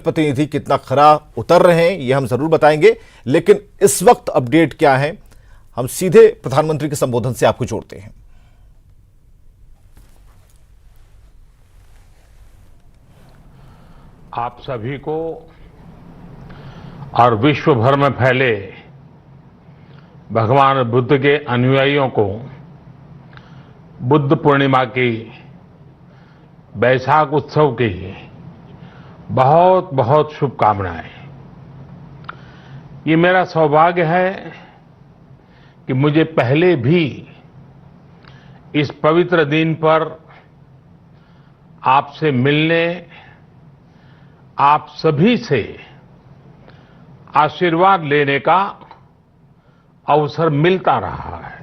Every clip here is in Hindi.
प्रतिनिधि कितना खरा उतर रहे हैं ये हम जरूर बताएंगे, लेकिन इस वक्त अपडेट क्या है हम सीधे प्रधानमंत्री के संबोधन से आपको जोड़ते हैं। आप सभी को और विश्व भर में फैले भगवान बुद्ध के अनुयायियों को बुद्ध पूर्णिमा की बैसाख उत्सव की बहुत बहुत शुभकामनाएं। ये मेरा सौभाग्य है कि मुझे पहले भी इस पवित्र दिन पर आपसे मिलने, आप सभी से आशीर्वाद लेने का अवसर मिलता रहा है।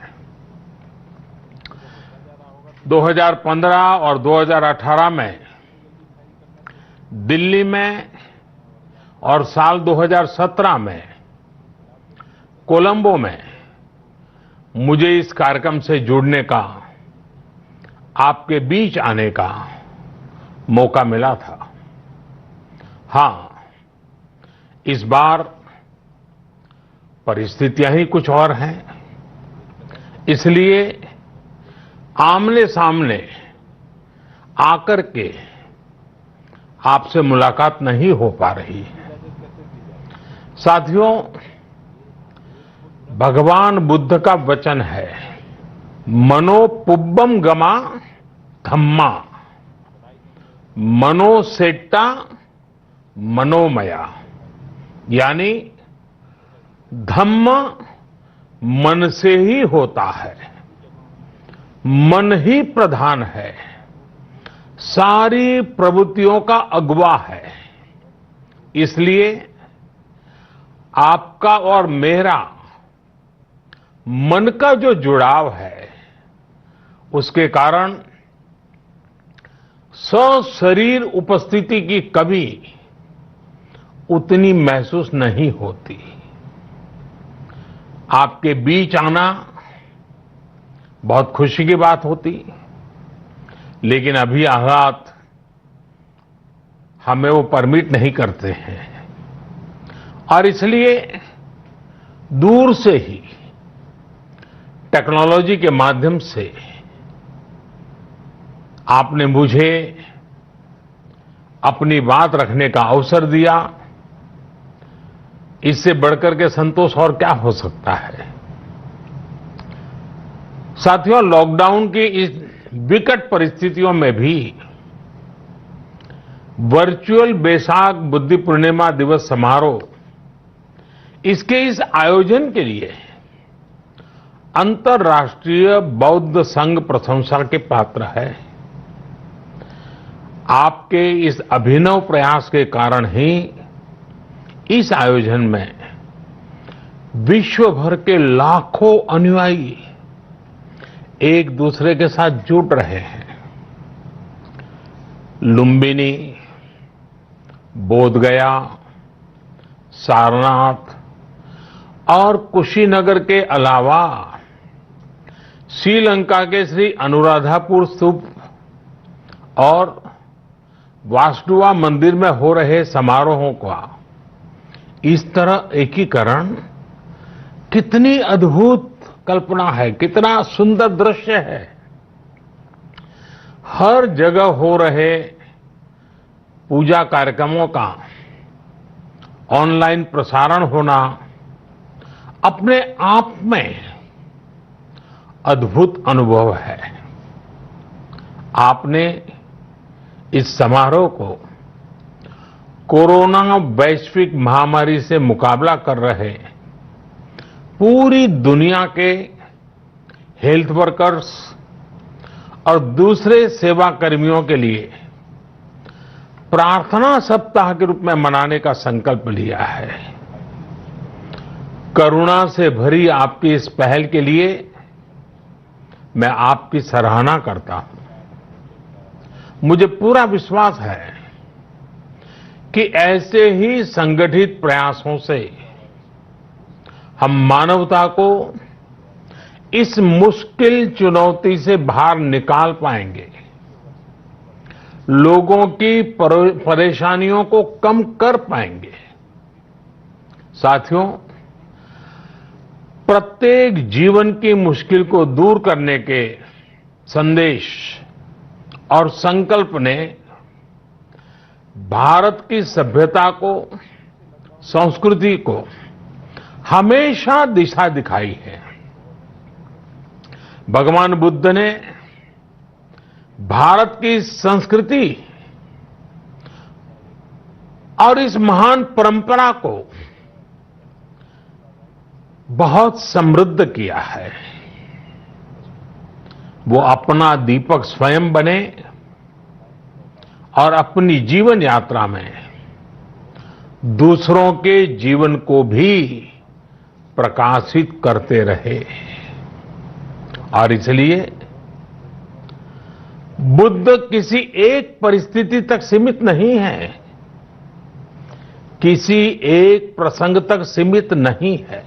2015 और 2018 में दिल्ली में और साल 2017 में कोलंबो में मुझे इस कार्यक्रम से जुड़ने का, आपके बीच आने का मौका मिला था। हाँ, इस बार परिस्थितियां ही कुछ और हैं, इसलिए आमने सामने आकर के आपसे मुलाकात नहीं हो पा रही है। साथियों, भगवान बुद्ध का वचन है, मनोपुब्बम गमा धम्मा, मनोसेट्टा मनोमया, यानी धम्म मन से ही होता है, मन ही प्रधान है, सारी प्रवृत्तियों का अगुवा है। इसलिए आपका और मेरा मन का जो जुड़ाव है, उसके कारण सशरीर उपस्थिति की कभी उतनी महसूस नहीं होती। आपके बीच आना बहुत खुशी की बात होती, लेकिन अभी हालात हमें वो परमिट नहीं करते हैं और इसलिए दूर से ही टेक्नोलॉजी के माध्यम से आपने मुझे अपनी बात रखने का अवसर दिया। इससे बढ़कर के संतोष और क्या हो सकता है। साथियों, लॉकडाउन की इस विकट परिस्थितियों में भी वर्चुअल बैसाख बुद्ध पूर्णिमा दिवस समारोह, इसके इस आयोजन के लिए अंतर्राष्ट्रीय बौद्ध संघ प्रशंसा के पात्र है। आपके इस अभिनव प्रयास के कारण ही इस आयोजन में विश्व भर के लाखों अनुयायी एक दूसरे के साथ जुड़ रहे हैं। लुम्बिनी, बोधगया, सारनाथ और कुशीनगर के अलावा श्रीलंका के श्री अनुराधापुर स्तूप और वासुदेवा मंदिर में हो रहे समारोहों का इस तरह एकीकरण कितनी अद्भुत कल्पना है, कितना सुंदर दृश्य है। हर जगह हो रहे पूजा कार्यक्रमों का ऑनलाइन प्रसारण होना अपने आप में अद्भुत अनुभव है। आपने इस समारोह को कोरोना वैश्विक महामारी से मुकाबला कर रहे पूरी दुनिया के हेल्थ वर्कर्स और दूसरे सेवा कर्मियों के लिए प्रार्थना सप्ताह के रूप में मनाने का संकल्प लिया है। करुणा से भरी आपकी इस पहल के लिए मैं आपकी सराहना करता हूं। मुझे पूरा विश्वास है कि ऐसे ही संगठित प्रयासों से हम मानवता को इस मुश्किल चुनौती से बाहर निकाल पाएंगे। लोगों की परेशानियों को कम कर पाएंगे। साथियों, प्रत्येक जीवन की मुश्किल को दूर करने के संदेश और संकल्प ने भारत की सभ्यता को, संस्कृति को हमेशा दिशा दिखाई है। भगवान बुद्ध ने भारत की संस्कृति और इस महान परंपरा को बहुत समृद्ध किया है। वो अपना दीपक स्वयं बने और अपनी जीवन यात्रा में दूसरों के जीवन को भी प्रकाशित करते रहे। और इसलिए बुद्ध किसी एक परिस्थिति तक सीमित नहीं है, किसी एक प्रसंग तक सीमित नहीं है।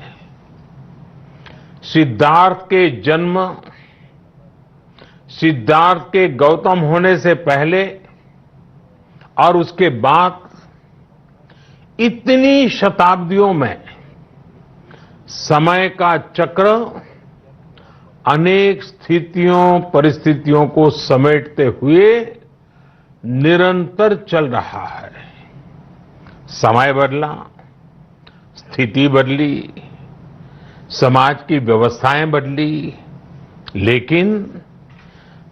सिद्धार्थ के जन्म, सिद्धार्थ के गौतम होने से पहले और उसके बाद इतनी शताब्दियों में समय का चक्र अनेक स्थितियों, परिस्थितियों को समेटते हुए निरंतर चल रहा है। समय बदला, स्थिति बदली, समाज की व्यवस्थाएं बदली, लेकिन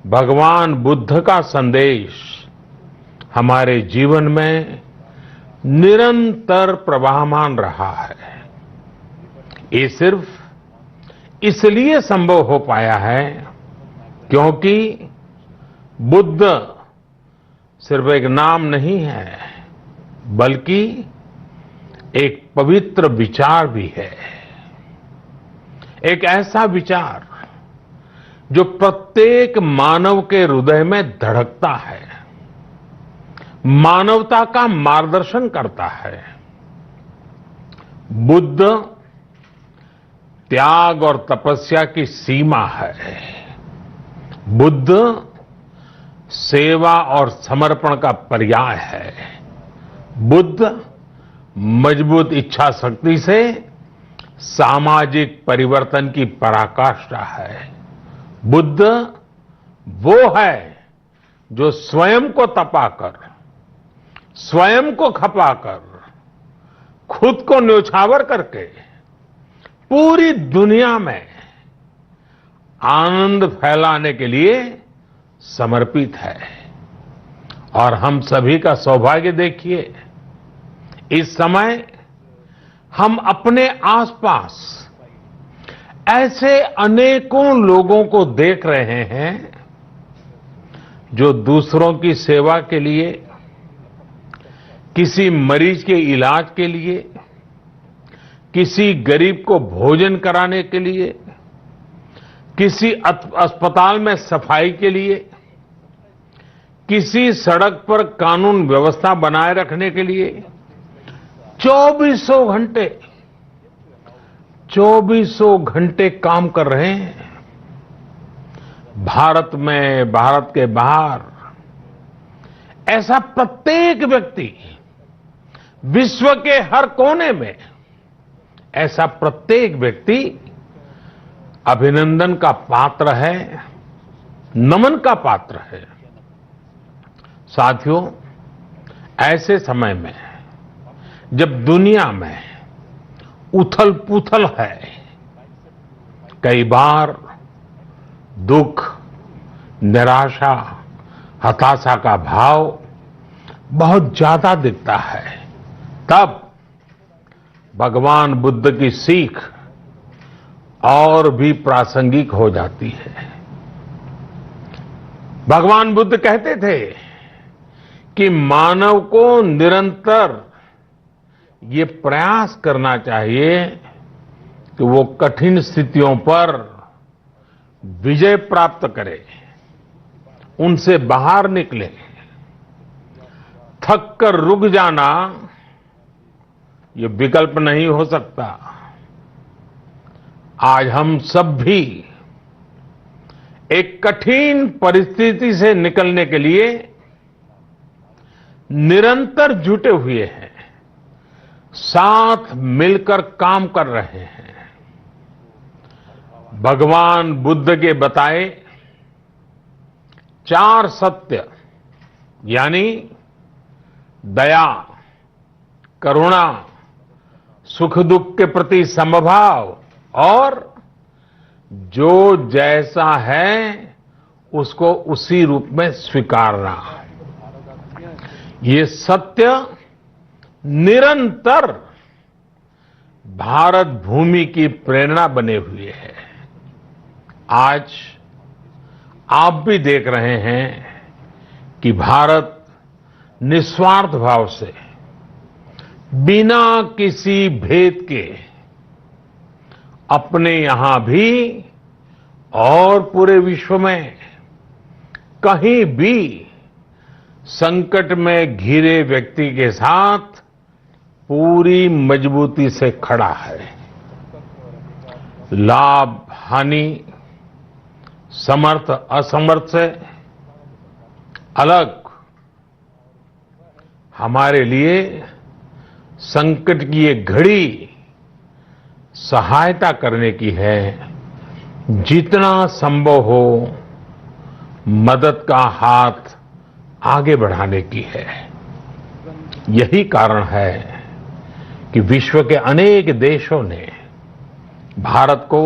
भगवान बुद्ध का संदेश हमारे जीवन में निरंतर प्रवाहमान रहा है। ये सिर्फ इसलिए संभव हो पाया है क्योंकि बुद्ध सिर्फ एक नाम नहीं है, बल्कि एक पवित्र विचार भी है। एक ऐसा विचार जो प्रत्येक मानव के हृदय में धड़कता है, मानवता का मार्गदर्शन करता है। बुद्ध त्याग और तपस्या की सीमा है। बुद्ध सेवा और समर्पण का पर्याय है। बुद्ध मजबूत इच्छा शक्ति से सामाजिक परिवर्तन की पराकाष्ठा है। बुद्ध वो है जो स्वयं को तपाकर, स्वयं को खपाकर, खुद को न्योछावर करके पूरी दुनिया में आनंद फैलाने के लिए समर्पित है। और हम सभी का सौभाग्य देखिए, इस समय हम अपने आसपास ऐसे अनेकों लोगों को देख रहे हैं जो दूसरों की सेवा के लिए, किसी मरीज के इलाज के लिए, किसी गरीब को भोजन कराने के लिए, किसी अस्पताल में सफाई के लिए, किसी सड़क पर कानून व्यवस्था बनाए रखने के लिए चौबीसों घंटे काम कर रहे हैं। भारत में, भारत के बाहर ऐसा प्रत्येक व्यक्ति, विश्व के हर कोने में ऐसा प्रत्येक व्यक्ति अभिनंदन का पात्र है, नमन का पात्र है। साथियों, ऐसे समय में जब दुनिया में उथल पुथल है, कई बार दुख, निराशा, हताशा का भाव बहुत ज्यादा दिखता है, तब भगवान बुद्ध की सीख और भी प्रासंगिक हो जाती है। भगवान बुद्ध कहते थे कि मानव को निरंतर ये प्रयास करना चाहिए कि वो कठिन स्थितियों पर विजय प्राप्त करे, उनसे बाहर निकले। थक कर रुक जाना ये विकल्प नहीं हो सकता। आज हम सब भी एक कठिन परिस्थिति से निकलने के लिए निरंतर जुटे हुए हैं, साथ मिलकर काम कर रहे हैं। भगवान बुद्ध के बताए 4 सत्य यानी दया, करुणा, सुख दुख के प्रति समभाव और जो जैसा है उसको उसी रूप में स्वीकारना। ये सत्य निरंतर भारत भूमि की प्रेरणा बने हुए है। आज आप भी देख रहे हैं कि भारत निस्वार्थ भाव से, बिना किसी भेद के अपने यहां भी और पूरे विश्व में कहीं भी संकट में घिरे व्यक्ति के साथ पूरी मजबूती से खड़ा है। लाभ हानि, समर्थ असमर्थ से अलग हमारे लिए संकट की ये घड़ी सहायता करने की है। जितना संभव हो मदद का हाथ आगे बढ़ाने की है। यही कारण है कि विश्व के अनेक देशों ने भारत को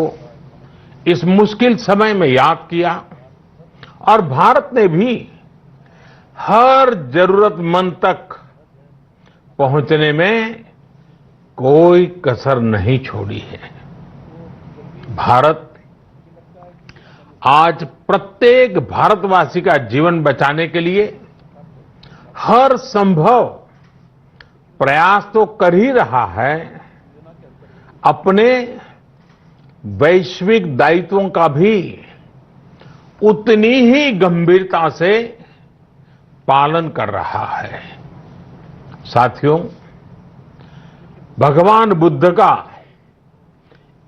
इस मुश्किल समय में याद किया और भारत ने भी हर जरूरतमंद तक पहुंचने में कोई कसर नहीं छोड़ी है। भारत आज प्रत्येक भारतवासी का जीवन बचाने के लिए हर संभव प्रयास तो कर ही रहा है, अपने वैश्विक दायित्वों का भी उतनी ही गंभीरता से पालन कर रहा है। साथियों, भगवान बुद्ध का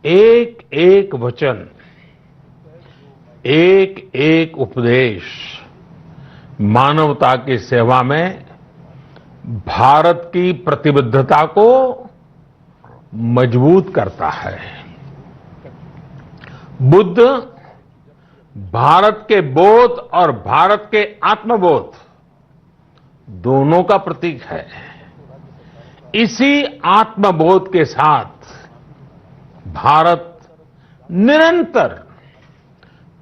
एक एक वचन, एक एक उपदेश मानवता की सेवा में भारत की प्रतिबद्धता को मजबूत करता है। बुद्ध भारत के बोध और भारत के आत्मबोध दोनों का प्रतीक है। इसी आत्मबोध के साथ भारत निरंतर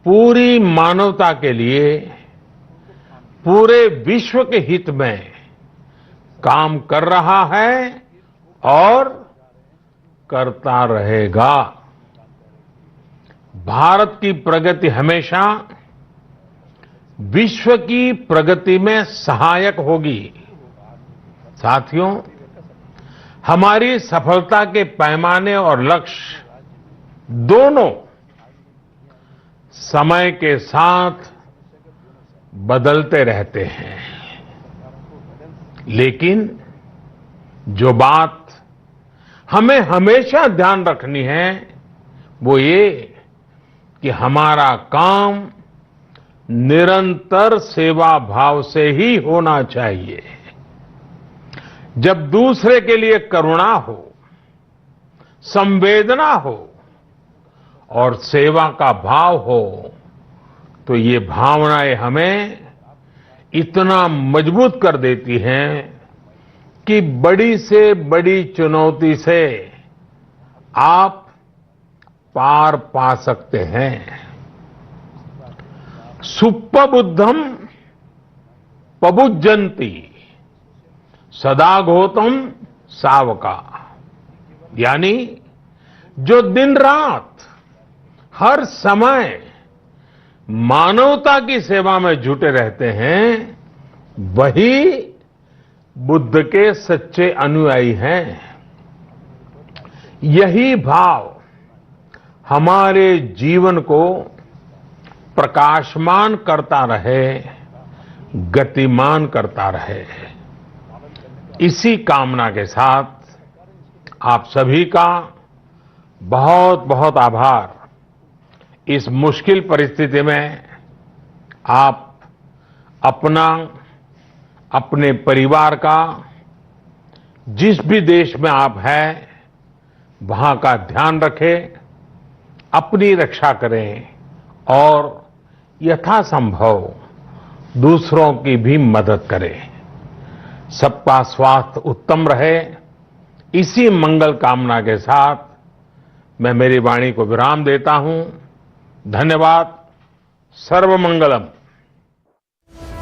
पूरी मानवता के लिए, पूरे विश्व के हित में काम कर रहा है और करता रहेगा। भारत की प्रगति हमेशा विश्व की प्रगति में सहायक होगी। साथियों, हमारी सफलता के पैमाने और लक्ष्य दोनों समय के साथ बदलते रहते हैं, लेकिन जो बात हमें हमेशा ध्यान रखनी है वो ये कि हमारा काम निरंतर सेवा भाव से ही होना चाहिए। जब दूसरे के लिए करुणा हो, संवेदना हो और सेवा का भाव हो तो ये भावनाएं हमें इतना मजबूत कर देती हैं कि बड़ी से बड़ी चुनौती से आप पार पा सकते हैं। सुप्पबुद्धम पबुज्जन्ति सदाघोतम सावका, यानी जो दिन रात हर समय मानवता की सेवा में जुटे रहते हैं वही बुद्ध के सच्चे अनुयायी हैं। यही भाव हमारे जीवन को प्रकाशमान करता रहे, गतिमान करता रहे। इसी कामना के साथ आप सभी का बहुत बहुत आभार। इस मुश्किल परिस्थिति में आप अपना अपने परिवार का जिस भी देश में आप हैं वहां का ध्यान रखें, अपनी रक्षा करें और यथासंभव दूसरों की भी मदद करें। सबका स्वास्थ्य उत्तम रहे, इसी मंगल कामना के साथ मैं मेरी वाणी को विराम देता हूं। धन्यवाद। सर्वमंगलम।